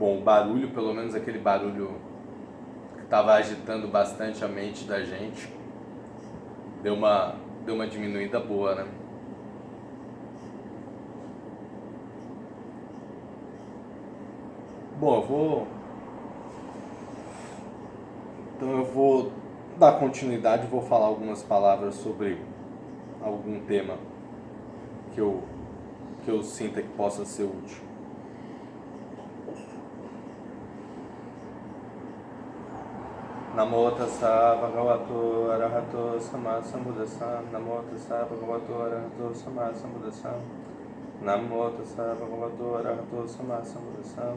Bom, o barulho, pelo menos aquele barulho que estava agitando bastante a mente da gente, deu uma diminuída boa, né? Bom, eu vou dar continuidade, vou falar algumas palavras sobre algum tema que eu sinta que possa ser útil. Namo tassa bhagavato arahato sama sambuddhassa. Namo tassa bhagavato arahato sama sambuddhassa. Namo tassa bhagavato arahato sama sambuddhassa.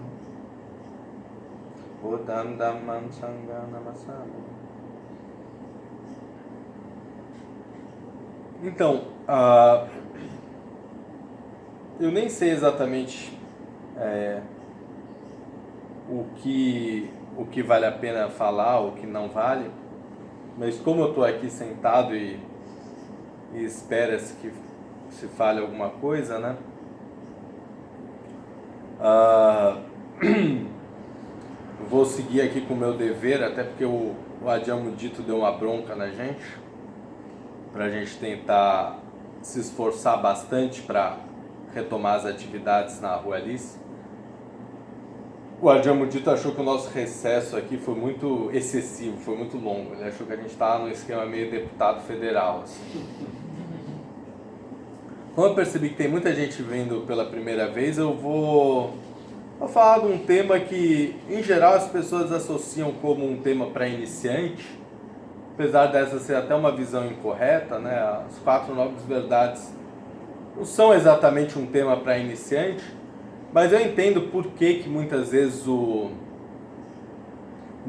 Buddham dhammam sangham namasami. Então, eu nem sei exatamente o que vale a pena falar, o que não vale, mas como eu estou aqui sentado e espera-se que se fale alguma coisa, né? Vou seguir aqui com o meu dever, até porque o Adyan Mudita deu uma bronca na gente, para a gente tentar se esforçar bastante para retomar as atividades na Rua Alice. O Adyan Mudita achou que o nosso recesso aqui foi muito excessivo, foi muito longo. Ele achou que a gente estava no esquema meio deputado federal, assim. Como eu percebi que tem muita gente vendo pela primeira vez, eu vou falar de um tema que, em geral, as pessoas associam como um tema para iniciante, apesar dessa ser até uma visão incorreta, né? As 4 nobres verdades não são exatamente um tema para iniciante, mas eu entendo por que muitas vezes o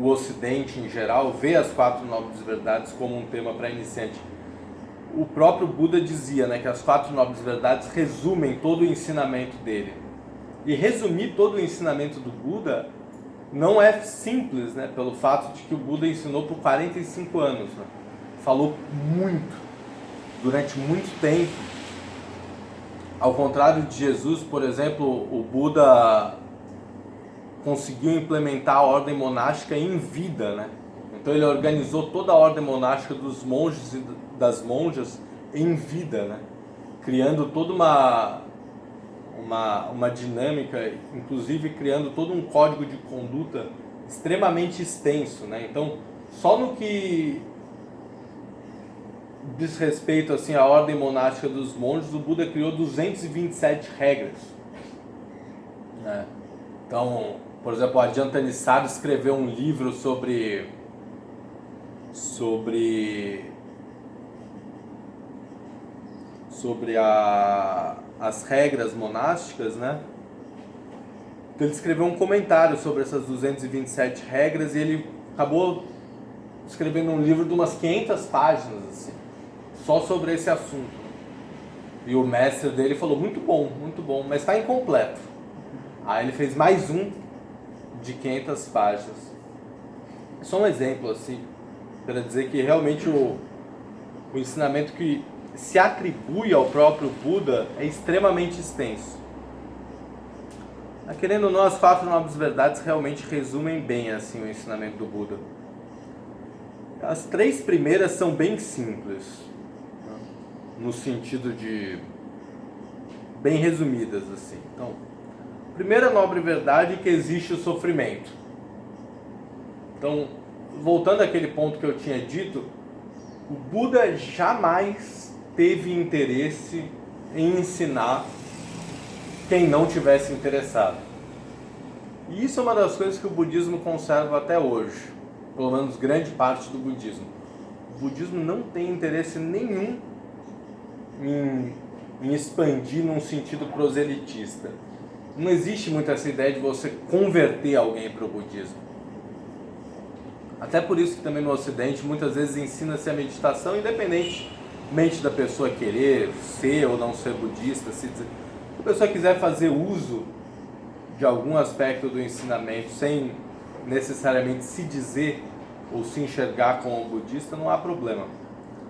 Ocidente, em geral, vê as 4 nobres verdades como um tema para iniciante. O próprio Buda dizia, né, que as 4 nobres verdades resumem todo o ensinamento dele. E resumir todo o ensinamento do Buda não é simples, né, pelo fato de que o Buda ensinou por 45 anos. Né? Falou muito, durante muito tempo. Ao contrário de Jesus, por exemplo, o Buda conseguiu implementar a ordem monástica em vida, né? Então ele organizou toda a ordem monástica dos monges e das monjas em vida, né? Criando toda uma dinâmica, inclusive criando todo um código de conduta extremamente extenso, né? Então, só no que diz respeito assim, à ordem monástica dos monges, o Buda criou 227 regras. Né? Então, por exemplo, o Ajahn Thanissaro escreveu um livro sobre as regras monásticas, né? Então ele escreveu um comentário sobre essas 227 regras e ele acabou escrevendo um livro de umas 500 páginas, assim, só sobre esse assunto. E o mestre dele falou, muito bom, mas está incompleto. Aí ele fez mais um de 500 páginas. Só um exemplo, assim, para dizer que realmente o ensinamento que se atribui ao próprio Buda é extremamente extenso. Querendo ou não, as 4 nobres verdades realmente resumem bem assim, o ensinamento do Buda. As 3 primeiras são bem simples, né? No sentido de bem resumidas assim. Então, primeira nobre verdade é que existe o sofrimento. Então, voltando àquele ponto que eu tinha dito, o Buda jamais teve interesse em ensinar quem não tivesse interessado. E isso é uma das coisas que o budismo conserva até hoje, pelo menos grande parte do budismo. O budismo não tem interesse nenhum em expandir num sentido proselitista. Não existe muito essa ideia de você converter alguém para o budismo. Até por isso que também no Ocidente muitas vezes ensina-se a meditação independentemente da pessoa querer ser ou não ser budista. Se a pessoa quiser fazer uso de algum aspecto do ensinamento sem necessariamente se dizer ou se enxergar como budista, não há problema.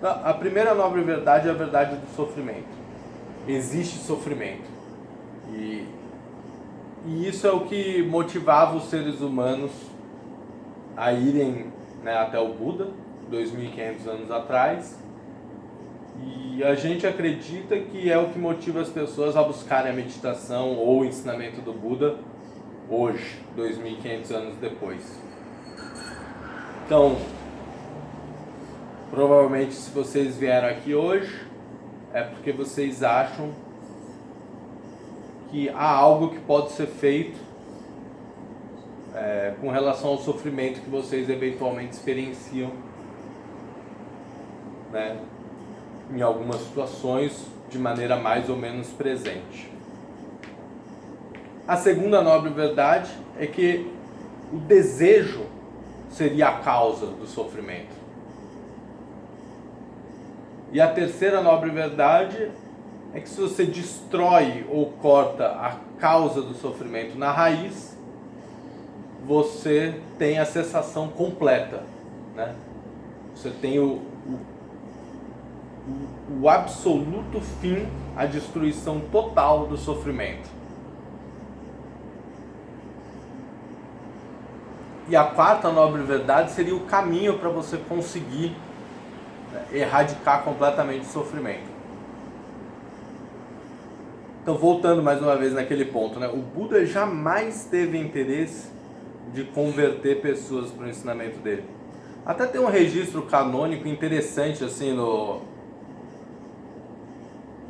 A primeira nobre verdade é a verdade do sofrimento. Existe sofrimento. E E isso é o que motivava os seres humanos a irem, né, até o Buda, 2.500 anos atrás. E a gente acredita que é o que motiva as pessoas a buscarem a meditação ou o ensinamento do Buda hoje, 2.500 anos depois. Então, provavelmente se vocês vieram aqui hoje, é porque vocês acham que há algo que pode ser feito com relação ao sofrimento que vocês eventualmente experienciam, né, em algumas situações de maneira mais ou menos presente. A segunda nobre verdade é que o desejo seria a causa do sofrimento. E a terceira nobre verdade é que se você destrói ou corta a causa do sofrimento na raiz, você tem a cessação completa, né? Você tem o absoluto fim, a destruição total do sofrimento. E a quarta nobre verdade seria o caminho para você conseguir, né, erradicar completamente o sofrimento. Então, voltando mais uma vez naquele ponto, né, o Buda jamais teve interesse de converter pessoas para o ensinamento dele. Até tem um registro canônico interessante, assim,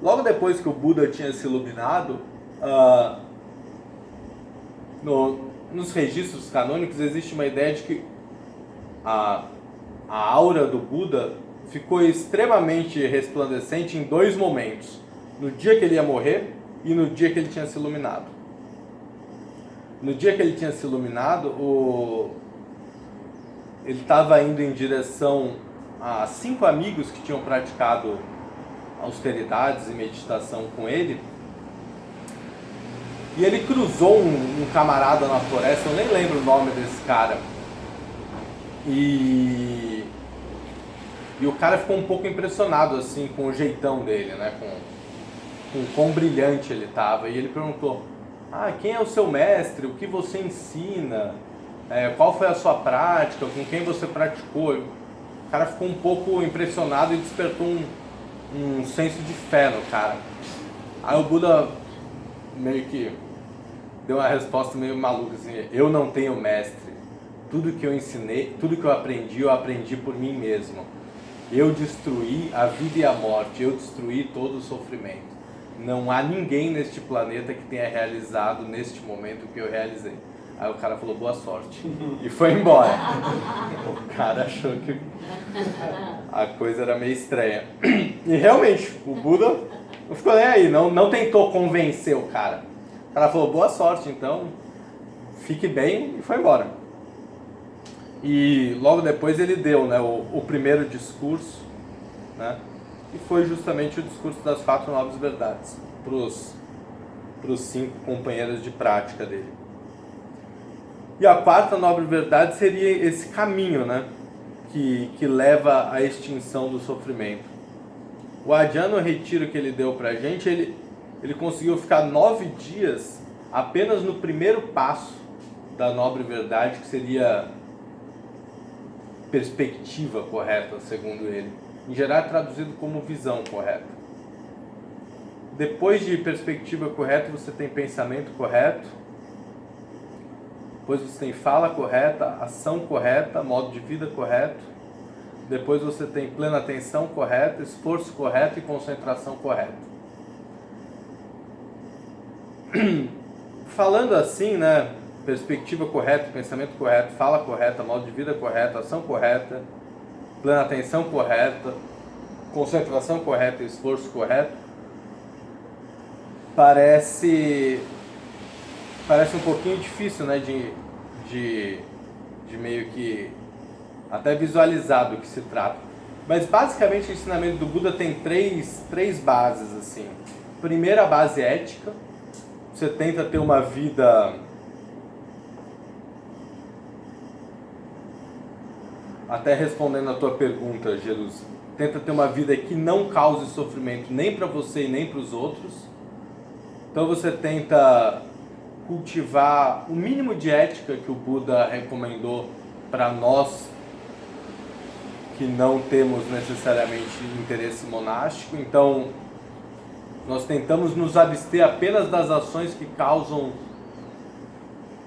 logo depois que o Buda tinha se iluminado, nos registros canônicos existe uma ideia de que a aura do Buda ficou extremamente resplandecente em dois momentos: no dia que ele ia morrer e no dia que ele tinha se iluminado. No dia que ele tinha se iluminado, ele estava indo em direção a 5 amigos que tinham praticado austeridades e meditação com ele. E ele cruzou um camarada na floresta, eu nem lembro o nome desse cara. E o cara ficou um pouco impressionado assim com o jeitão dele, né? Com quão brilhante ele estava. E ele perguntou: quem é o seu mestre? O que você ensina? Qual foi a sua prática? Com quem você praticou? O cara ficou um pouco impressionado e despertou um senso de fé no cara. Aí o Buda meio que deu uma resposta meio maluca assim: eu não tenho mestre. Tudo que eu ensinei, tudo que eu aprendi por mim mesmo. Eu destruí a vida e a morte, eu destruí todo o sofrimento. Não há ninguém neste planeta que tenha realizado neste momento o que eu realizei. Aí o cara falou: boa sorte, e foi embora. O cara achou que a coisa era meio estranha. E realmente, o Buda não ficou nem aí, não tentou convencer o cara. O cara falou: boa sorte, então, fique bem, e foi embora. E logo depois ele deu, né, o primeiro discurso, né, e foi justamente o discurso das 4 nobres verdades para os 5 companheiros de prática dele. E a quarta nobre verdade seria esse caminho, né, que leva à extinção do sofrimento. O Adhyana, o retiro que ele deu pra gente, ele conseguiu ficar 9 dias apenas no primeiro passo da nobre verdade, que seria perspectiva correta, segundo ele. Em geral é traduzido como visão correta. Depois de perspectiva correta, você tem pensamento correto. Depois você tem fala correta, ação correta, modo de vida correto. Depois você tem plena atenção correta, esforço correto e concentração correta. Falando assim, né? Perspectiva correta, pensamento correto, fala correta, modo de vida correto, ação correta, plena atenção correta, concentração correta e esforço correto. Parece um pouquinho difícil, né, de meio que até visualizar do que se trata. Mas basicamente o ensinamento do Buda tem três bases assim. Primeira, a base ética. Você tenta ter uma vida até respondendo a tua pergunta, Jesus, tenta ter uma vida que não cause sofrimento nem para você e nem para os outros. Então você tenta cultivar o mínimo de ética que o Buda recomendou para nós que não temos necessariamente interesse monástico. Então, nós tentamos nos abster apenas das ações que causam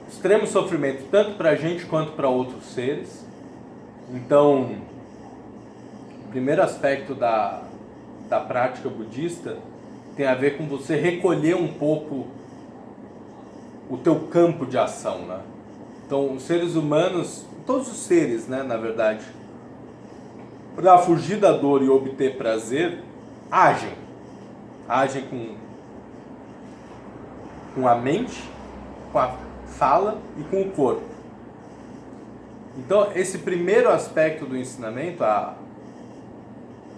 extremo sofrimento, tanto para a gente quanto para outros seres. Então, o primeiro aspecto da prática budista tem a ver com você recolher um pouco o teu campo de ação, né? Então, os seres humanos, todos os seres, né, na verdade, para fugir da dor e obter prazer, agem com a mente, com a fala e com o corpo. Então, esse primeiro aspecto do ensinamento,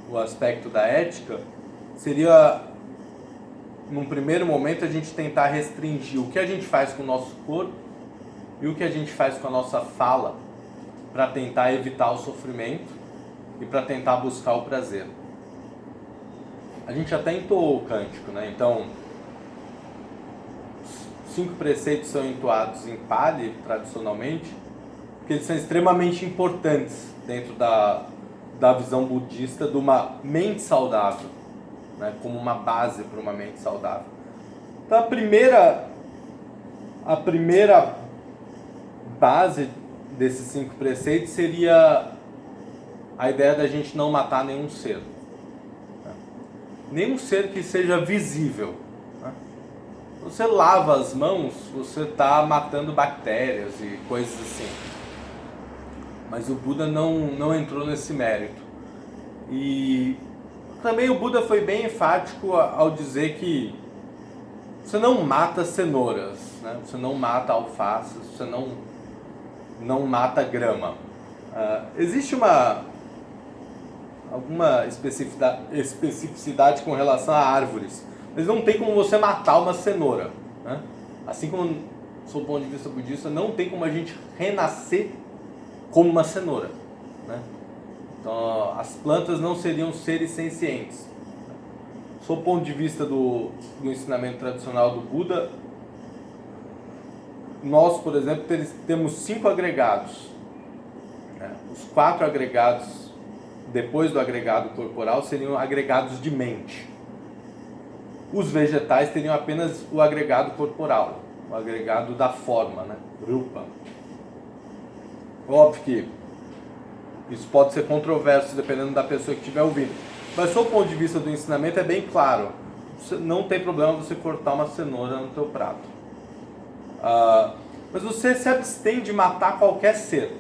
o aspecto da ética, seria, num primeiro momento, a gente tentar restringir o que a gente faz com o nosso corpo e o que a gente faz com a nossa fala para tentar evitar o sofrimento e para tentar buscar o prazer. A gente até entoou o cântico, né? Então, 5 preceitos são entoados em Pali, tradicionalmente, porque eles são extremamente importantes dentro da visão budista de uma mente saudável, né? Como uma base para uma mente saudável. Então, a primeira base desses 5 preceitos seria a ideia da gente não matar nenhum ser. Nenhum ser que seja visível. Você lava as mãos, você está matando bactérias e coisas assim. Mas o Buda não entrou nesse mérito. E também o Buda foi bem enfático ao dizer que você não mata cenouras, né? Você não mata alfaces, você não mata grama. Existe alguma especificidade com relação a árvores, mas não tem como você matar uma cenoura, né? Assim como, sob o ponto de vista budista, não tem como a gente renascer como uma cenoura, né? Então, as plantas não seriam seres sencientes. Sob o ponto de vista do ensinamento tradicional do Buda, nós, por exemplo, temos 5 agregados, né? Os 4 agregados depois do agregado corporal seriam agregados de mente. Os vegetais teriam apenas o agregado corporal, o agregado da forma, né? Rupa. Óbvio que isso pode ser controverso dependendo da pessoa que estiver ouvindo, mas do ponto de vista do ensinamento é bem claro. Não tem problema você cortar uma cenoura no teu prato. Mas você se abstém de matar qualquer ser,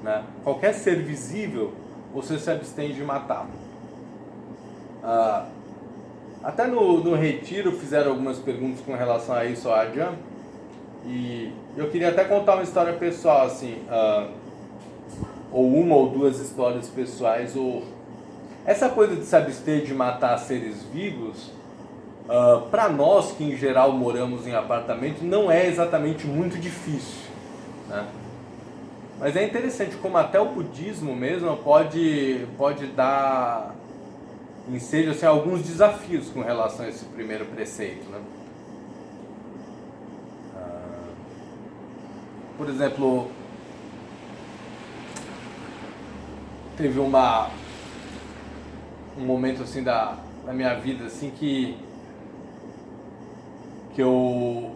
né? Qualquer ser visível você se abstém de matar. Até no retiro fizeram algumas perguntas com relação a isso a Ajahn, e eu queria até contar uma história pessoal, assim, ou uma ou duas histórias pessoais. Essa coisa de se abster de matar seres vivos, para nós que em geral moramos em apartamento, não é exatamente muito difícil, né? Mas é interessante como até o budismo mesmo pode dar ensejo, assim, alguns desafios com relação a esse primeiro preceito, né? Por exemplo, teve um momento assim da minha vida assim que eu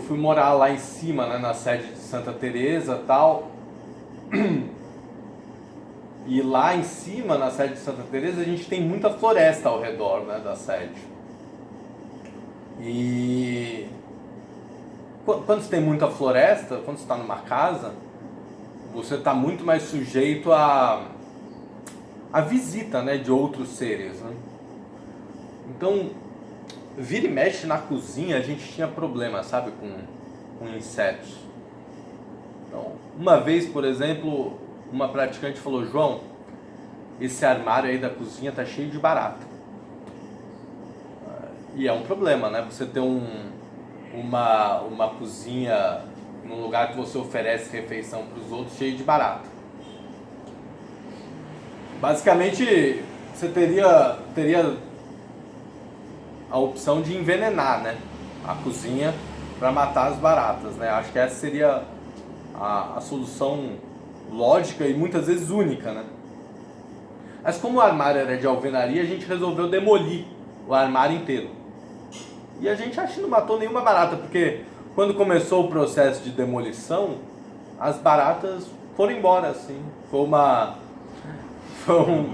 fui morar lá em cima, né, na sede de Santa Teresa, tal. E lá em cima, na sede de Santa Teresa, a gente tem muita floresta ao redor, né, da sede. E quando você tem muita floresta, quando você está numa casa, você está muito mais sujeito a visita, né, de outros seres, né? Então, vira e mexe na cozinha, a gente tinha problema, sabe, com insetos. Então, uma vez, por exemplo, uma praticante falou: João, esse armário aí da cozinha tá cheio de barata. E é um problema, né? Você ter uma cozinha num lugar que você oferece refeição para os outros cheio de barata. Basicamente, você teria a opção de envenenar, né, a cozinha para matar as baratas, né? Acho que essa seria a solução lógica e muitas vezes única, né? Mas como o armário era de alvenaria, a gente resolveu demolir o armário inteiro. E a gente acho que não matou nenhuma barata, porque quando começou o processo de demolição, as baratas foram embora, assim.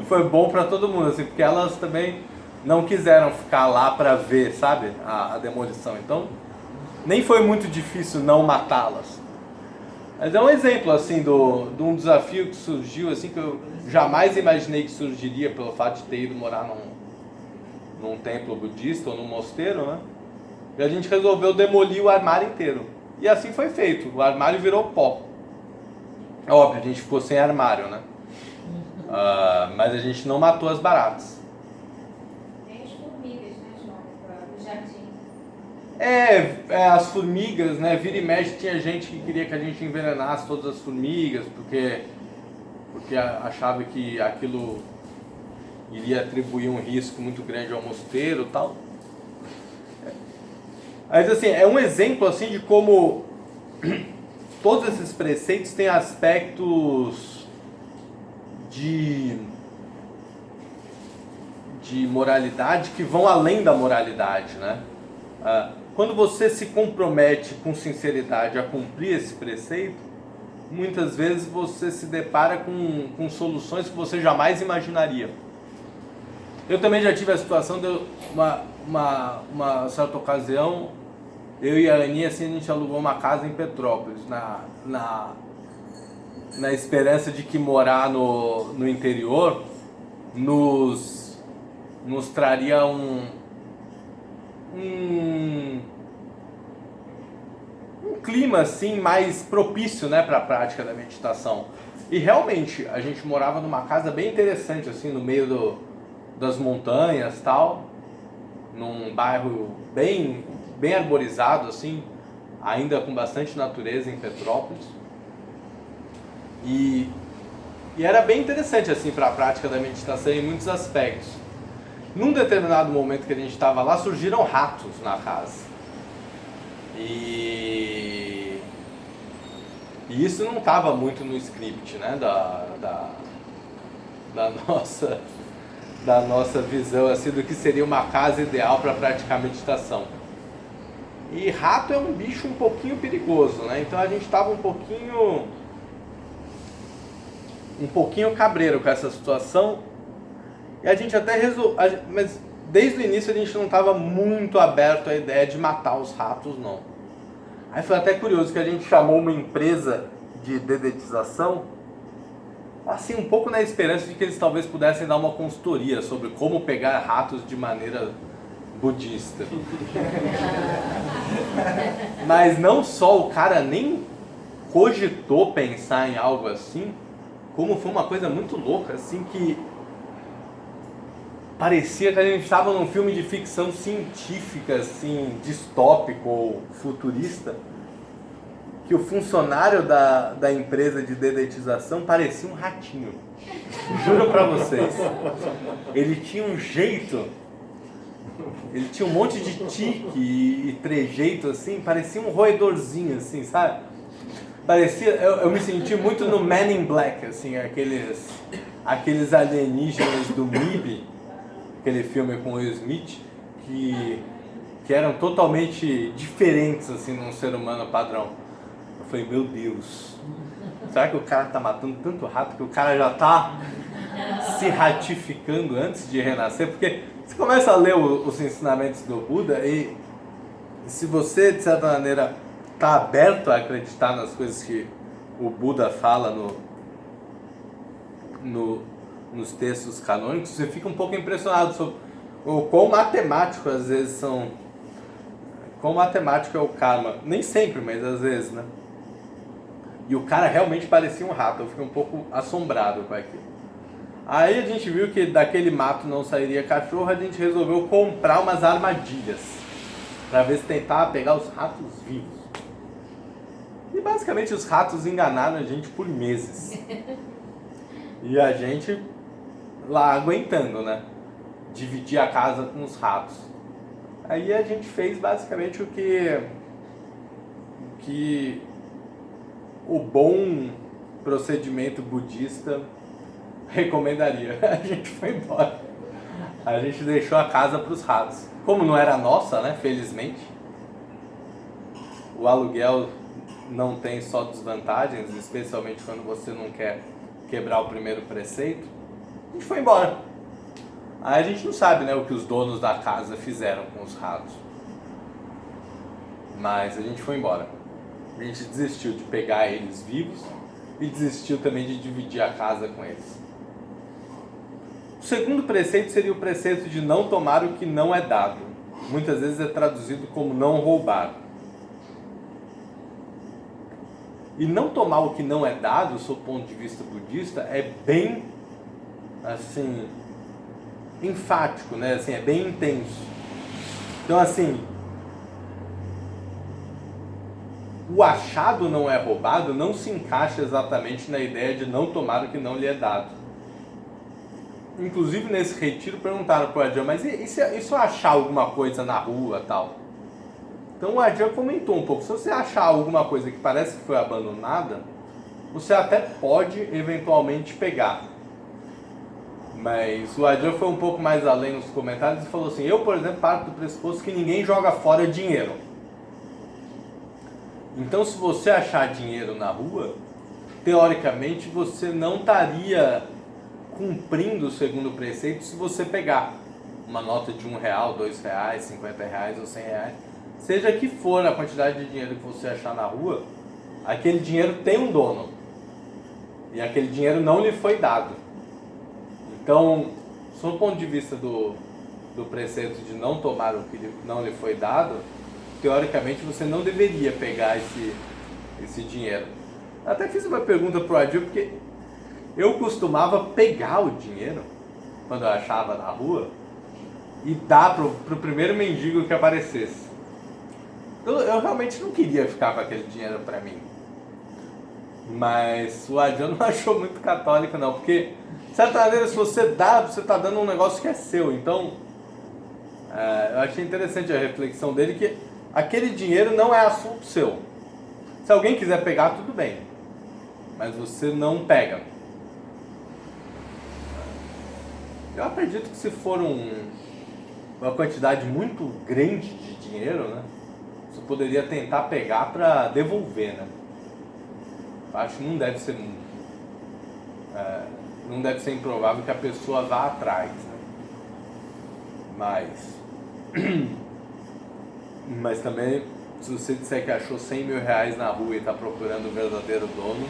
Foi bom para todo mundo, assim, porque elas também não quiseram ficar lá para ver, sabe, a demolição. Então, nem foi muito difícil não matá-las. Mas é um exemplo, assim, de um desafio que surgiu, assim, que eu jamais imaginei que surgiria pelo fato de ter ido morar num templo budista ou num mosteiro, né? E a gente resolveu demolir o armário inteiro. E assim foi feito, o armário virou pó. Óbvio, a gente ficou sem armário, né? Mas a gente não matou as baratas. Tem as formigas, né, João, do jardim. As formigas, né? Vira e mexe, tinha gente que queria que a gente envenenasse todas as formigas, porque achava que aquilo iria atribuir um risco muito grande ao mosteiro e tal. Mas assim, é um exemplo assim de como todos esses preceitos têm aspectos de moralidade que vão além da moralidade, né? Quando você se compromete com sinceridade a cumprir esse preceito, muitas vezes você se depara com soluções que você jamais imaginaria. Eu também já tive a situação de uma certa ocasião, eu e a Aninha, assim, a gente alugou uma casa em Petrópolis, na esperança de que morar no interior nos traria um clima assim mais propício, né, para a prática da meditação. E realmente a gente morava numa casa bem interessante, assim, no meio das montanhas, tal, num bairro bem arborizado, assim, ainda com bastante natureza em Petrópolis. E era bem interessante, assim, para a prática da meditação em muitos aspectos. Num determinado momento que a gente estava lá, surgiram ratos na casa. E isso não estava muito no script, né, da nossa visão, assim, do que seria uma casa ideal para praticar meditação. E rato é um bicho um pouquinho perigoso, né? Então a gente estava um pouquinho cabreiro com essa situação. E a gente até mas desde o início a gente não estava muito aberto à ideia de matar os ratos, não. Aí foi até curioso que a gente chamou uma empresa de dedetização, assim, um pouco na esperança de que eles talvez pudessem dar uma consultoria sobre como pegar ratos de maneira budista. Mas não só o cara nem cogitou pensar em algo assim, como foi uma coisa muito louca, assim, que parecia que a gente estava num filme de ficção científica, assim, distópico ou futurista, que o funcionário da empresa de dedetização parecia um ratinho. Juro pra vocês. Ele tinha um jeito, ele tinha um monte de tique e trejeito, assim, parecia um roedorzinho, assim, sabe? Parecia, eu me senti muito no Men in Black, assim, aqueles alienígenas do MIB, aquele filme com o Will Smith, que eram totalmente diferentes, assim, num ser humano padrão. Eu falei, meu Deus, será que o cara tá matando tanto rato que o cara já tá se ratificando antes de renascer? Porque você começa a ler os ensinamentos do Buda e se você, de certa maneira, tá aberto a acreditar nas coisas que o Buda fala nos textos canônicos, você fica um pouco impressionado sobre o quão matemático às vezes são, quão matemático é o karma. Nem sempre, mas às vezes, né? E o cara realmente parecia um rato, eu fiquei um pouco assombrado com aquilo. Aí a gente viu que daquele mato não sairia cachorro, a gente resolveu comprar umas armadilhas para ver se tentava pegar os ratos vivos. E basicamente os ratos enganaram a gente por meses. E a gente lá aguentando, né? Dividir a casa com os ratos. Aí a gente fez basicamente o que que o bom procedimento budista recomendaria. A gente foi embora. A gente deixou a casa para os ratos. Como não era nossa, né? Felizmente. O aluguel não tem só desvantagens, especialmente quando você não quer quebrar o primeiro preceito. A gente foi embora. Aí a gente não sabe, né, o que os donos da casa fizeram com os ratos. Mas a gente foi embora. A gente desistiu de pegar eles vivos e desistiu também de dividir a casa com eles. O segundo preceito seria o preceito de não tomar o que não é dado. Muitas vezes é traduzido como não roubar. E não tomar o que não é dado, do seu ponto de vista budista, é bem, assim, enfático, né? Assim, é bem intenso. Então, assim, o achado não é roubado não se encaixa exatamente na ideia de não tomar o que não lhe é dado. Inclusive, nesse retiro, perguntaram para o Ajahn, mas e se eu achar alguma coisa na rua e tal? Então o Ajahn comentou um pouco, se você achar alguma coisa que parece que foi abandonada, você até pode eventualmente pegar. Mas o Ajahn foi um pouco mais além nos comentários e falou assim, eu, por exemplo, parto do pressuposto que ninguém joga fora dinheiro. Então, se você achar dinheiro na rua, teoricamente você não estaria cumprindo o segundo preceito se você pegar uma nota de R$1, R$2, R$50 ou R$100, seja que for a quantidade de dinheiro que você achar na rua, aquele dinheiro tem um dono e aquele dinheiro não lhe foi dado. Então, sob o ponto de vista do preceito de não tomar o que não lhe foi dado, teoricamente você não deveria pegar esse dinheiro. Até fiz uma pergunta pro Adil, porque eu costumava pegar o dinheiro quando eu achava na rua e dar pro primeiro mendigo que aparecesse. Eu realmente não queria ficar com aquele dinheiro para mim. Mas o Adil não achou muito católico não, porque de certa maneira se você dá, você está dando um negócio que é seu. Então, eu achei interessante a reflexão dele que aquele dinheiro não é assunto seu. Se alguém quiser pegar, tudo bem. Mas você não pega. Eu acredito que se for uma quantidade muito grande de dinheiro, né, você poderia tentar pegar para devolver, né? Acho que não deve ser improvável que a pessoa vá atrás, né? Mas também, se você disser que achou R$100 mil na rua e está procurando o verdadeiro dono,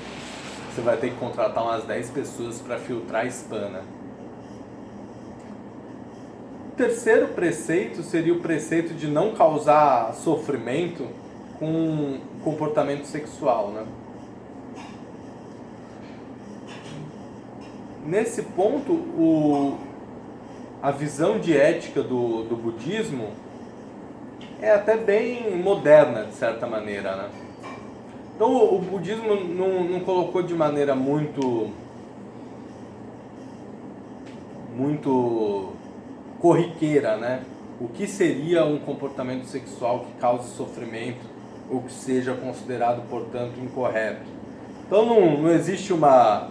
você vai ter que contratar umas 10 pessoas para filtrar spam, né? O terceiro preceito seria o preceito de não causar sofrimento com comportamento sexual, né? Nesse ponto, a visão de ética do budismo é até bem moderna, de certa maneira, né? Então, o budismo não colocou de maneira muito corriqueira, né? O que seria um comportamento sexual que cause sofrimento ou que seja considerado, portanto, incorreto. Então não existe uma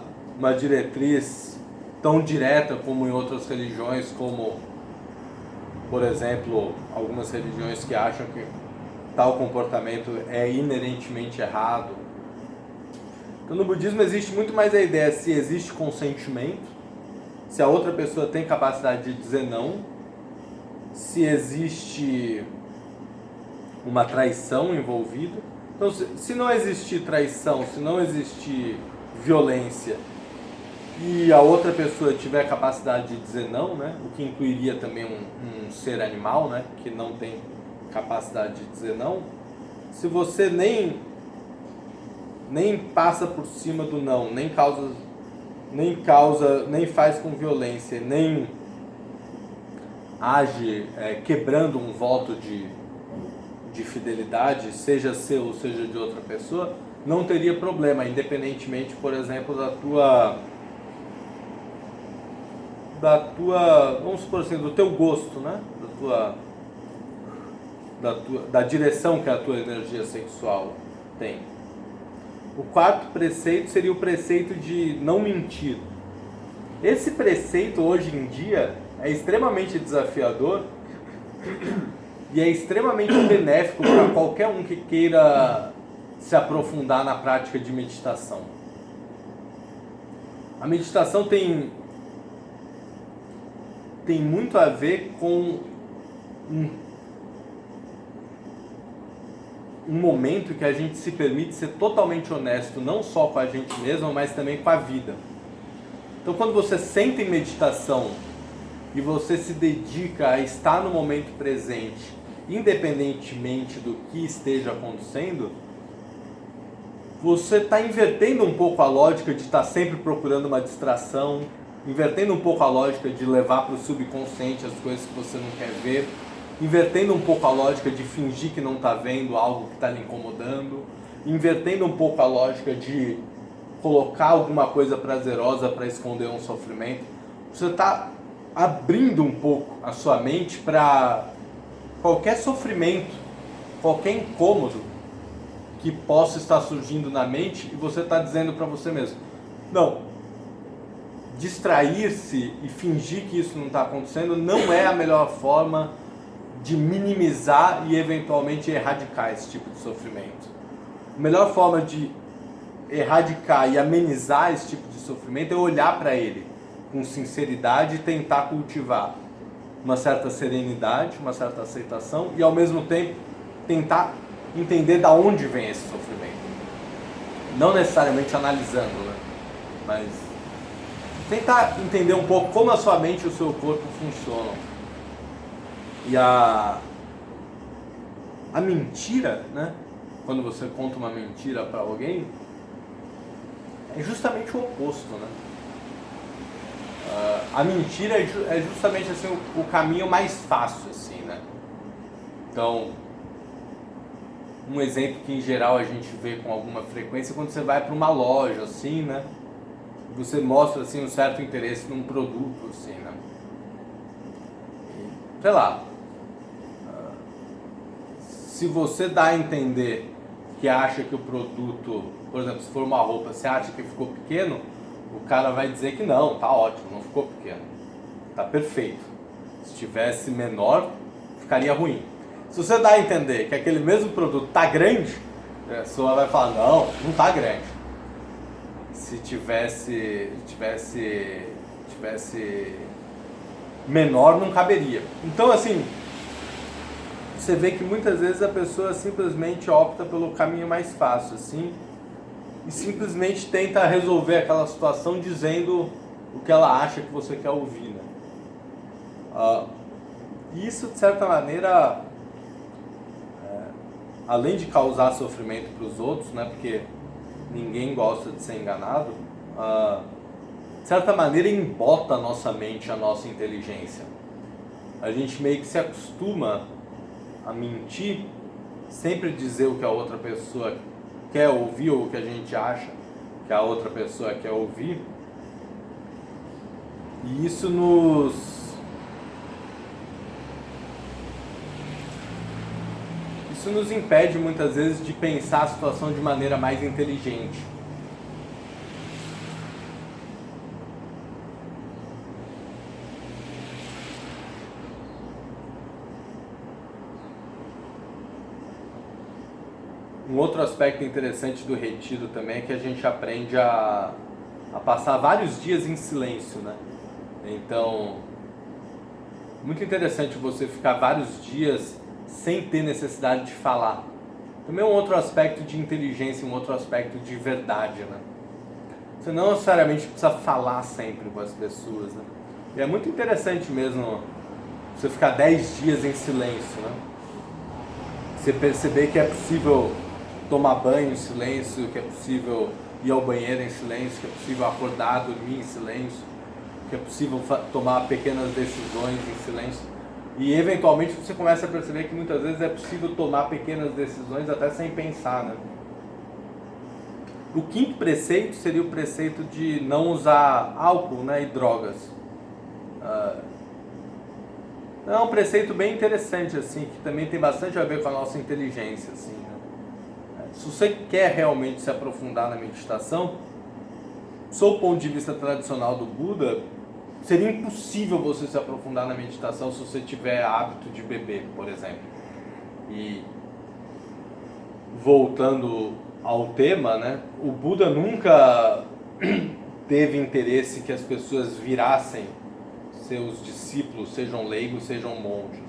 diretriz tão direta como em outras religiões, como, por exemplo, algumas religiões que acham que tal comportamento é inerentemente errado. Então no budismo existe muito mais a ideia se existe consentimento, se a outra pessoa tem capacidade de dizer não, se existe uma traição envolvida. Então, se não existir traição, se não existir violência e a outra pessoa tiver capacidade de dizer não, né, o que incluiria também um ser animal, né, que não tem capacidade de dizer não, se você nem passa por cima do não, nem faz com violência, nem age quebrando um voto de fidelidade, seja seu ou seja de outra pessoa, não teria problema, independentemente, por exemplo, vamos supor assim, do teu gosto, né? Da direção que é a tua energia sexual. Tem. O quarto preceito seria o preceito de não mentir. Esse preceito hoje em dia é extremamente desafiador e é extremamente benéfico para qualquer um que queira se aprofundar na prática de meditação. A meditação tem muito a ver com um momento que a gente se permite ser totalmente honesto, não só com a gente mesmo, mas também com a vida. Então, quando você senta em meditação e você se dedica a estar no momento presente, independentemente do que esteja acontecendo, você está invertendo um pouco a lógica de estar sempre procurando uma distração, invertendo um pouco a lógica de levar para o subconsciente as coisas que você não quer ver, invertendo um pouco a lógica de fingir que não está vendo algo que está lhe incomodando, invertendo um pouco a lógica de colocar alguma coisa prazerosa para esconder um sofrimento. Você está abrindo um pouco a sua mente para qualquer sofrimento, qualquer incômodo que possa estar surgindo na mente, e você está dizendo para você mesmo, não, distrair-se e fingir que isso não está acontecendo não é a melhor forma de minimizar e eventualmente erradicar esse tipo de sofrimento. A melhor forma de erradicar e amenizar esse tipo de sofrimento é olhar para ele com sinceridade e tentar cultivar uma certa serenidade, uma certa aceitação e ao mesmo tempo tentar entender da onde vem esse sofrimento. Não necessariamente analisando, né? Mas tentar entender um pouco como a sua mente e o seu corpo funcionam. E a mentira, né? Quando você conta uma mentira para alguém, é justamente o oposto, né? A mentira é justamente assim, o caminho mais fácil, assim, né? Então, um exemplo que em geral a gente vê com alguma frequência é quando você vai para uma loja, assim, né? Você mostra assim um certo interesse num produto, assim, né? E, sei lá, se você dá a entender que acha que o produto, por exemplo, se for uma roupa, você acha que ficou pequeno, o cara vai dizer que não, tá ótimo, não ficou pequeno, tá perfeito. Se tivesse menor, ficaria ruim. Se você dá a entender que aquele mesmo produto tá grande, a pessoa vai falar, não tá grande. Se tivesse menor, não caberia. Então, assim, você vê que muitas vezes a pessoa simplesmente opta pelo caminho mais fácil, assim, e simplesmente tenta resolver aquela situação dizendo o que ela acha que você quer ouvir, né? Isso, de certa maneira, além de causar sofrimento para os outros, né, porque ninguém gosta de ser enganado, de certa maneira embota a nossa mente, a nossa inteligência. A gente meio que se acostuma a mentir, sempre dizer o que a outra pessoa quer ouvir ou o que a gente acha que a outra pessoa quer ouvir. E isso nos impede muitas vezes de pensar a situação de maneira mais inteligente. Um outro aspecto interessante do retiro também é que a gente aprende a passar vários dias em silêncio, né? Então, muito interessante você ficar vários dias sem ter necessidade de falar. Também é um outro aspecto de inteligência, um outro aspecto de verdade, né? Você não necessariamente precisa falar sempre com as pessoas, né? E é muito interessante mesmo você ficar 10 dias em silêncio, né? Você perceber que é possível tomar banho em silêncio, que é possível ir ao banheiro em silêncio, que é possível acordar, dormir em silêncio, que é possível tomar pequenas decisões em silêncio. E eventualmente você começa a perceber que muitas vezes é possível tomar pequenas decisões até sem pensar, né? O quinto preceito seria o preceito de não usar álcool, né, e drogas. É um preceito bem interessante, assim, que também tem bastante a ver com a nossa inteligência, assim, né? Se você quer realmente se aprofundar na meditação, sob o ponto de vista tradicional do Buda, seria impossível você se aprofundar na meditação se você tiver hábito de beber, por exemplo. E voltando ao tema, né, o Buda nunca teve interesse que as pessoas virassem seus discípulos, sejam leigos, sejam monges.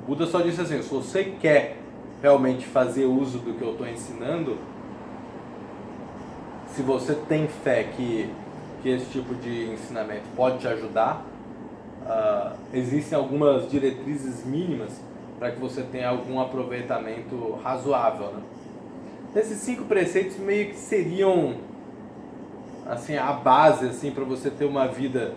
O Buda só disse assim: se você quer realmente fazer uso do que eu estou ensinando, se você tem fé que esse tipo de ensinamento pode te ajudar, existem algumas diretrizes mínimas para que você tenha algum aproveitamento razoável, né? Esses 5 preceitos meio que seriam assim, a base assim, para você ter uma vida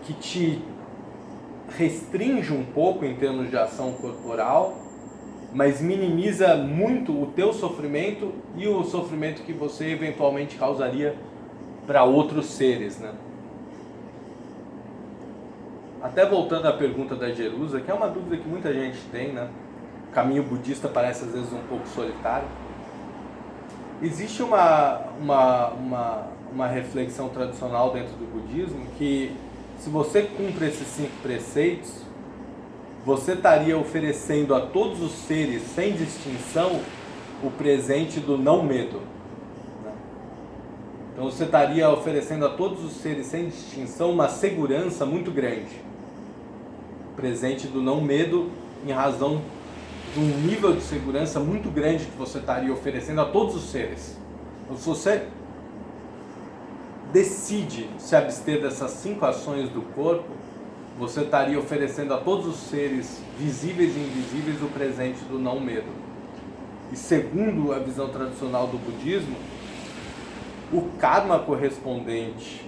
que te restringe um pouco em termos de ação corporal, mas minimiza muito o teu sofrimento e o sofrimento que você eventualmente causaria para outros seres, né? Até voltando à pergunta da Jerusa, que é uma dúvida que muita gente tem, né? O caminho budista parece às vezes um pouco solitário. Existe uma reflexão tradicional dentro do budismo que, se você cumpre esses 5 preceitos, você estaria oferecendo a todos os seres, sem distinção, o presente do não medo. Então você estaria oferecendo a todos os seres, sem distinção, uma segurança muito grande. Presente do não medo, em razão de um nível de segurança muito grande que você estaria oferecendo a todos os seres. Então, se você decide se abster dessas 5 ações do corpo, você estaria oferecendo a todos os seres, visíveis e invisíveis, o presente do não medo. E segundo a visão tradicional do budismo, o karma correspondente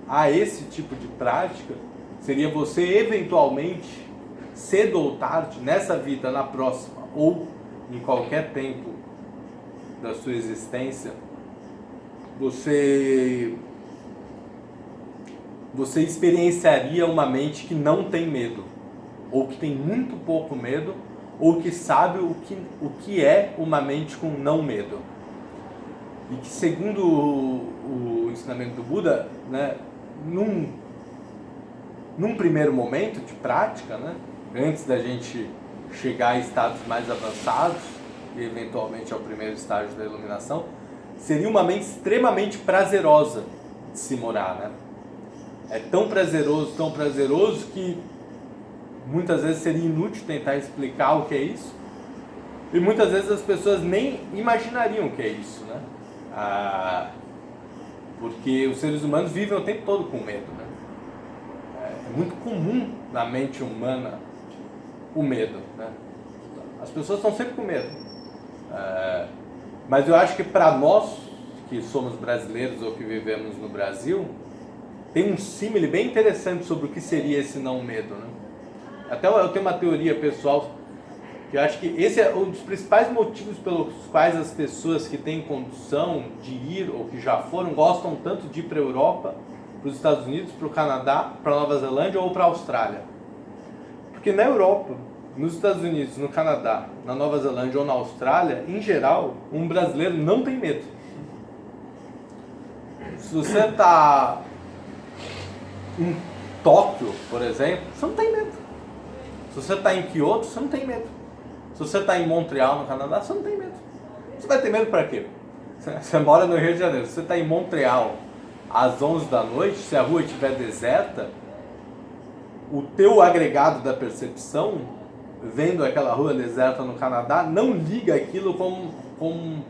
a esse tipo de prática seria você eventualmente, cedo ou tarde, nessa vida, na próxima, ou em qualquer tempo da sua existência, você experienciaria uma mente que não tem medo, ou que tem muito pouco medo, ou que sabe o que é uma mente com não medo. E que, segundo o ensinamento do Buda, né, num primeiro momento de prática, né, antes da gente chegar a estados mais avançados, e eventualmente ao primeiro estágio da iluminação, seria uma mente extremamente prazerosa de se morar, né? É tão prazeroso que muitas vezes seria inútil tentar explicar o que é isso, e muitas vezes as pessoas nem imaginariam o que é isso, né? Porque os seres humanos vivem o tempo todo com medo, né? É muito comum na mente humana o medo, né? As pessoas estão sempre com medo. Mas eu acho que para nós, que somos brasileiros ou que vivemos no Brasil, tem um símile bem interessante sobre o que seria esse não medo, né? Até eu tenho uma teoria pessoal que eu acho que esse é um dos principais motivos pelos quais as pessoas que têm condição de ir ou que já foram gostam tanto de ir para a Europa, para os Estados Unidos, para o Canadá, para a Nova Zelândia ou para a Austrália. Porque na Europa, nos Estados Unidos, no Canadá, na Nova Zelândia ou na Austrália, em geral, um brasileiro não tem medo. Se você está em Tóquio, por exemplo, você não tem medo. Se você está em Kyoto, você não tem medo. Se você está em Montreal, no Canadá, você não tem medo. Você vai ter medo para quê? Você mora no Rio de Janeiro, se você está em Montreal às 11 da noite, se a rua estiver deserta, o teu agregado da percepção, vendo aquela rua deserta no Canadá, não liga aquilo como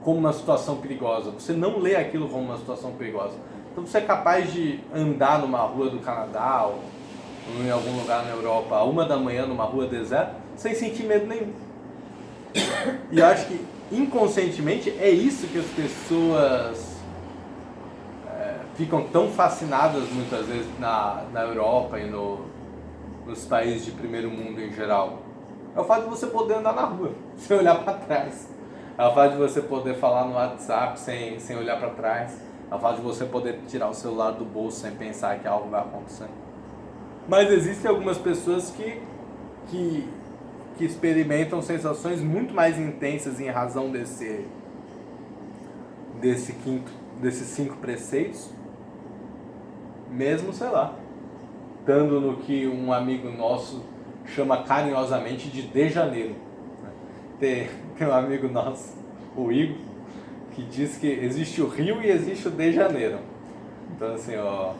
uma situação perigosa. Você não lê aquilo como uma situação perigosa. Então você é capaz de andar numa rua do Canadá ou em algum lugar na Europa à 1 da manhã numa rua deserta sem sentir medo nenhum. E eu acho que inconscientemente é isso que as pessoas ficam tão fascinadas muitas vezes na Europa e nos países de primeiro mundo em geral. É o fato de você poder andar na rua sem olhar para trás. É o fato de você poder falar no WhatsApp sem olhar para trás. É o fato de você poder tirar o celular do bolso sem pensar que algo vai acontecer. Mas existem algumas pessoas que que experimentam sensações muito mais intensas em razão desses 5 preceitos, mesmo, sei lá, estando no que um amigo nosso chama carinhosamente de de janeiro. Tem um amigo nosso, o Igor, que diz que existe o Rio e existe o de janeiro. Então, assim, ó,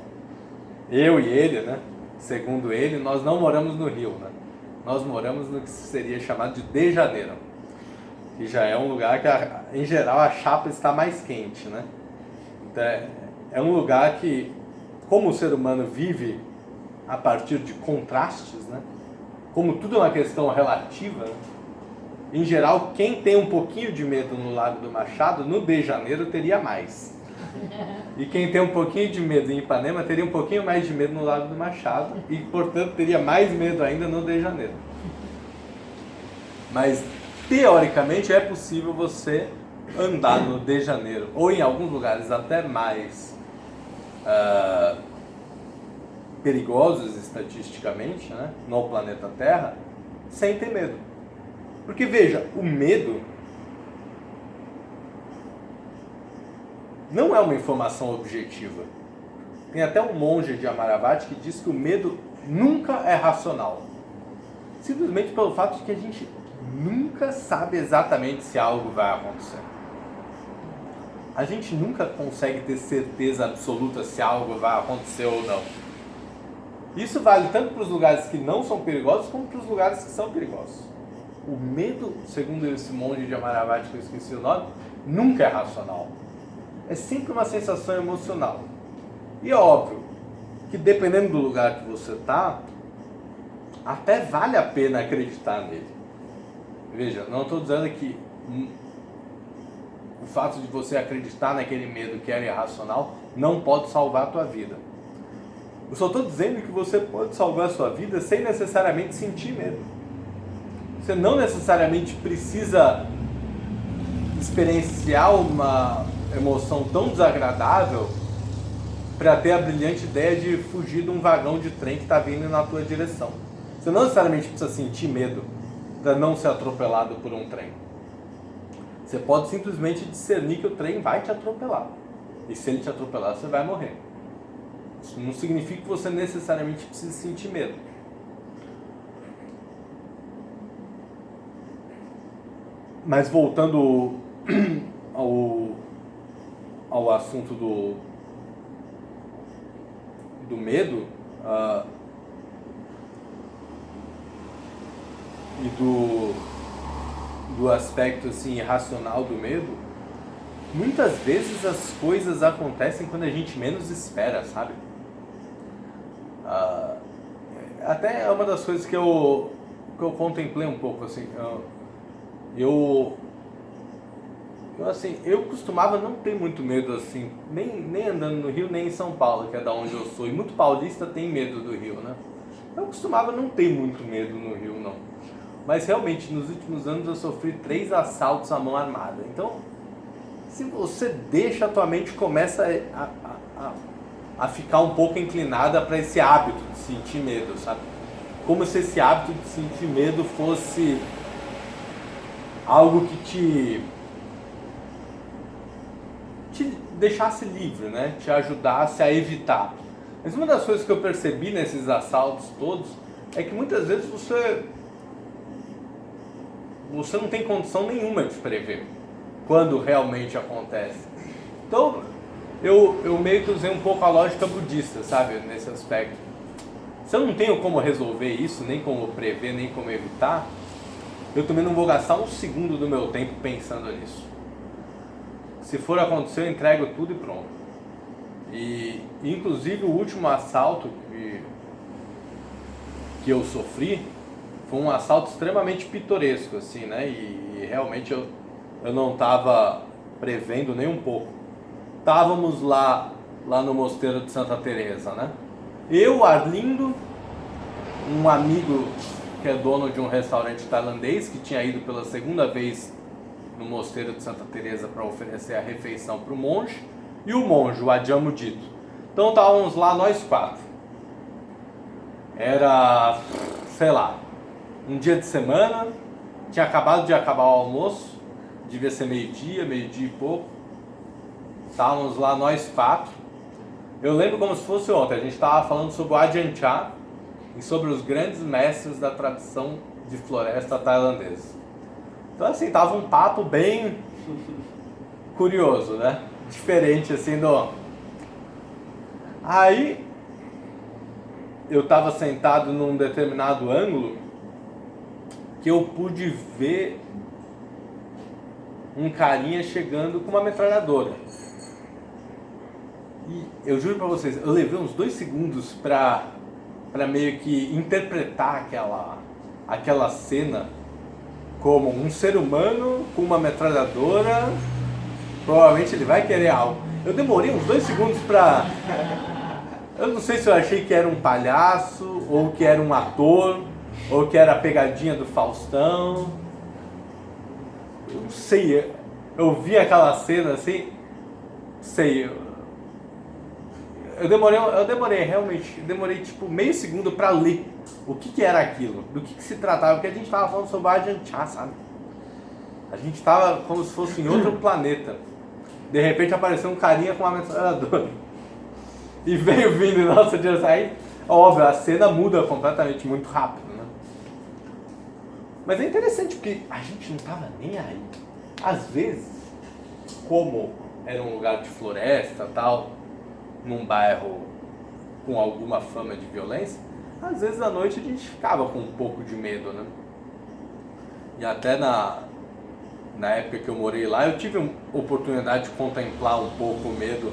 eu e ele, né, segundo ele, nós não moramos no Rio, né? Nós moramos no que seria chamado de janeiro, que já é um lugar que, em geral, a chapa está mais quente, né? Então, é um lugar que, como o ser humano vive a partir de contrastes, né? Como tudo é uma questão relativa, né? Em geral, quem tem um pouquinho de medo no Lago do Machado, no de janeiro teria mais. E quem tem um pouquinho de medo em Ipanema teria um pouquinho mais de medo no Lago do Machado e, portanto, teria mais medo ainda no de janeiro. Mas, teoricamente, é possível você andar no de janeiro, ou em alguns lugares até mais perigosos estatisticamente, né, no planeta Terra, sem ter medo. Porque, veja, o medo não é uma informação objetiva. Tem até um monge de Amaravati que diz que o medo nunca é racional. Simplesmente pelo fato de que a gente nunca sabe exatamente se algo vai acontecer. A gente nunca consegue ter certeza absoluta se algo vai acontecer ou não. Isso vale tanto para os lugares que não são perigosos, como para os lugares que são perigosos. O medo, segundo esse monge de Amaravati, que eu esqueci o nome, nunca é racional. É sempre uma sensação emocional. E é óbvio que, dependendo do lugar que você está, até vale a pena acreditar nele. Veja, não estou dizendo que o fato de você acreditar naquele medo que é irracional não pode salvar a tua vida. Eu só estou dizendo que você pode salvar a sua vida sem necessariamente sentir medo. Você não necessariamente precisa experienciar uma emoção tão desagradável para ter a brilhante ideia de fugir de um vagão de trem que está vindo na tua direção. Você não necessariamente precisa sentir medo para não ser atropelado por um trem. Você pode simplesmente discernir que o trem vai te atropelar. E se ele te atropelar, você vai morrer. Isso não significa que você necessariamente precisa sentir medo. Mas voltando ao assunto do medo e do aspecto assim, irracional do medo, muitas vezes as coisas acontecem quando a gente menos espera, sabe? Até é uma das coisas que eu contemplei um pouco, assim. Eu costumava não ter muito medo, assim, nem andando no Rio, nem em São Paulo, que é da onde eu sou. E muito paulista tem medo do Rio, né? Eu costumava não ter muito medo no Rio, não. Mas realmente, nos últimos anos eu sofri 3 assaltos à mão armada. Então, se você deixa, a tua mente começa a ficar um pouco inclinada para esse hábito de sentir medo, sabe? Como se esse hábito de sentir medo fosse algo que te deixasse livre, né? Te ajudasse a evitar. Mas uma das coisas que eu percebi nesses assaltos todos é que muitas vezes você não tem condição nenhuma de prever quando realmente acontece. Então, eu meio que usei um pouco a lógica budista, sabe, nesse aspecto. Se eu não tenho como resolver isso, nem como prever, nem como evitar, eu também não vou gastar um segundo do meu tempo pensando nisso. Se for acontecer, eu entrego tudo e pronto. E inclusive o último assalto que eu sofri foi um assalto extremamente pitoresco, assim, né? E realmente eu não estava prevendo nem um pouco. Estávamos lá no Mosteiro de Santa Teresa, né? Eu, Arlindo, um amigo que é dono de um restaurante tailandês, que tinha ido pela segunda vez no Mosteiro de Santa Teresa para oferecer a refeição para o monge, e o monge, o Ajahn Mudito. Então estávamos lá nós 4. Era, sei lá, um dia de semana, tinha acabado de acabar o almoço, devia ser meio-dia e pouco. Estávamos lá nós 4. Eu lembro como se fosse ontem, a gente estava falando sobre o Ajahn Chah e sobre os grandes mestres da tradição de floresta tailandesa. Então assim, tava um papo bem curioso, né? Diferente assim do... Aí eu estava sentado num determinado ângulo que eu pude ver um carinha chegando com uma metralhadora. E eu juro pra vocês, eu levei uns 2 segundos pra meio que interpretar aquela cena como um ser humano com uma metralhadora. Provavelmente ele vai querer algo. Eu demorei uns 2 segundos pra... Eu não sei se eu achei que era um palhaço, ou que era um ator, ou que era a pegadinha do Faustão. Eu não sei, eu vi aquela cena assim, sei, eu demorei tipo meio segundo pra ler o que era aquilo, do que se tratava, porque a gente tava falando sobre a Ajahn Chah, sabe? A gente tava como se fosse em outro planeta. De repente apareceu um carinha com uma metralhadora e veio vindo em nossa direção. Aí, óbvio, a cena muda completamente, muito rápido, né? Mas é interessante porque a gente não tava nem aí. Às vezes, como era um lugar de floresta tal, num bairro com alguma fama de violência, às vezes à noite a gente ficava com um pouco de medo, né? E até na época que eu morei lá, eu tive a oportunidade de contemplar um pouco o medo,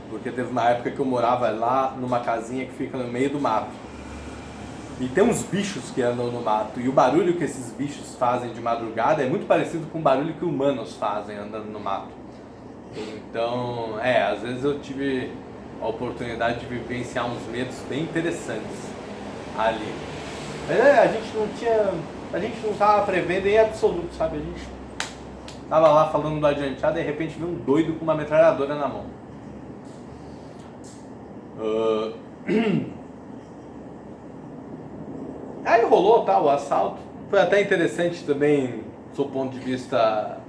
porque teve uma época que eu morava lá numa casinha que fica no meio do mato. E tem uns bichos que andam no mato, e o barulho que esses bichos fazem de madrugada é muito parecido com o barulho que humanos fazem andando no mato. Então, às vezes eu tive a oportunidade de vivenciar uns medos bem interessantes ali. Mas a gente não estava prevendo em absoluto, sabe? A gente tava lá falando do Ajahn Chah, de repente viu um doido com uma metralhadora na mão. Aí rolou o assalto. Foi até interessante também, do ponto de vista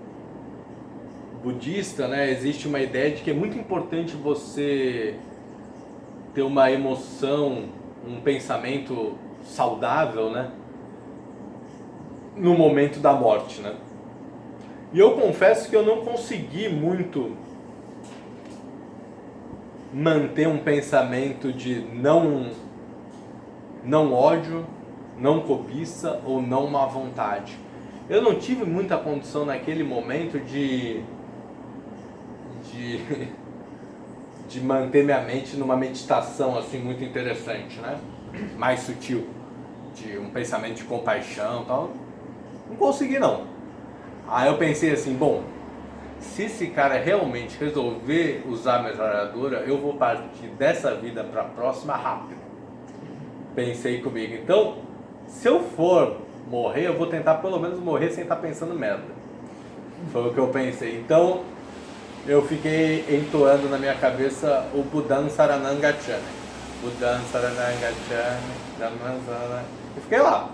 budista, né? Existe uma ideia de que é muito importante você ter uma emoção, um pensamento saudável, né? No momento da morte, né? E eu confesso que eu não consegui muito manter um pensamento de não ódio, não cobiça ou não má vontade. Eu não tive muita condição naquele momento de manter minha mente numa meditação assim muito interessante, né? Mais sutil, de um pensamento de compaixão e tal. Não consegui não. Aí eu pensei assim, bom, se esse cara realmente resolver usar a metralhadora, eu vou partir dessa vida para a próxima rápido. Pensei comigo, então, se eu for morrer, eu vou tentar pelo menos morrer sem estar pensando merda. Foi o que eu pensei. Então, eu fiquei entoando na minha cabeça o Buddham Saranam Gacchami. Buddham Saranam Gacchami, Dhamman Saranam... Eu fiquei lá,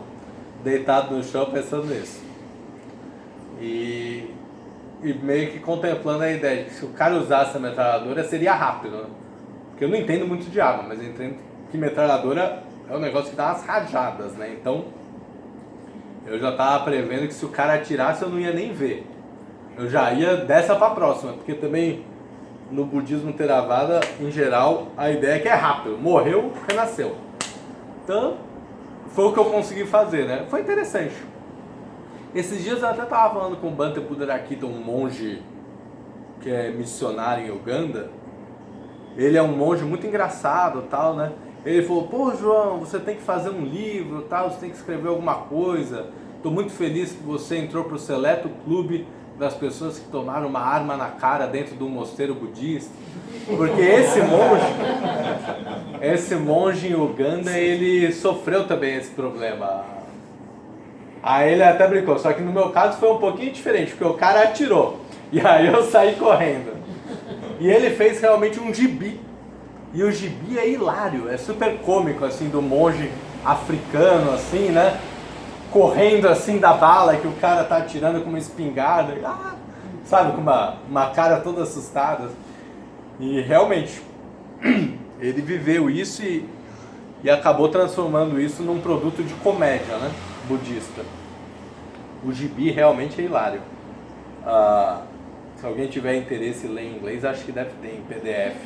deitado no chão pensando nisso. E meio que contemplando a ideia de que se o cara usasse a metralhadora seria rápido, né? Porque eu não entendo muito de arma, mas eu entendo que metralhadora é um negócio que dá umas rajadas, né? Então eu já tava prevendo que se o cara atirasse eu não ia nem ver. Eu já ia dessa pra próxima, porque também no budismo Theravada, em geral, a ideia é que é rápido. Morreu, renasceu. Então, foi o que eu consegui fazer, né? Foi interessante. Esses dias eu até estava falando com o Bhante Buddharakita, um monge que é missionário em Uganda. Ele é um monge muito engraçado e tal, né? Ele falou, pô João, você tem que fazer um livro, tal, você tem que escrever alguma coisa. Estou muito feliz que você entrou para o seleto clube das pessoas que tomaram uma arma na cara dentro de um mosteiro budista. Porque esse monge em Uganda, ele sofreu também esse problema. Aí ele até brincou, só que no meu caso foi um pouquinho diferente, porque o cara atirou, e aí eu saí correndo. E ele fez realmente um gibi, e o gibi é hilário, é super cômico, assim, do monge africano, assim, né? correndo assim da bala que o cara tá atirando com uma espingarda, sabe, com uma cara toda assustada. E realmente, ele viveu isso e acabou transformando isso num produto de comédia, né, budista. O gibi realmente é hilário. Se alguém tiver interesse em ler em inglês, acho que deve ter em PDF.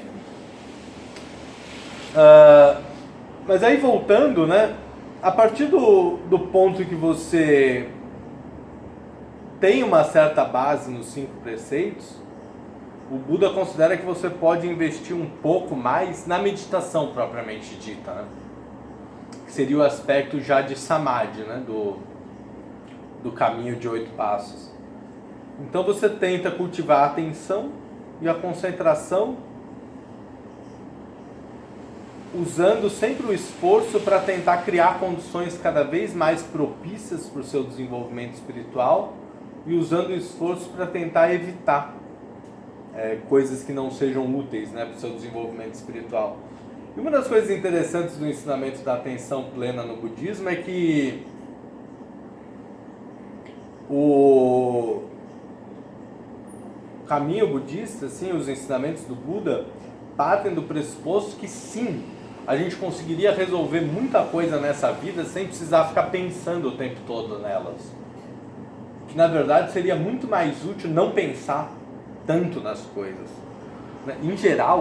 Mas aí voltando, né, a partir do ponto que você tem uma certa base nos 5 preceitos, o Buda considera que você pode investir um pouco mais na meditação propriamente dita, né? Que seria o aspecto já de Samadhi, né? do caminho de 8 passos. Então você tenta cultivar a atenção e a concentração, usando sempre o esforço para tentar criar condições cada vez mais propícias para o seu desenvolvimento espiritual e usando o esforço para tentar evitar coisas que não sejam úteis, né, para o seu desenvolvimento espiritual. E uma das coisas interessantes do ensinamento da atenção plena no budismo é que o caminho budista, assim, os ensinamentos do Buda partem do pressuposto que sim, a gente conseguiria resolver muita coisa nessa vida sem precisar ficar pensando o tempo todo nelas. Que na verdade seria muito mais útil não pensar tanto nas coisas. Em geral,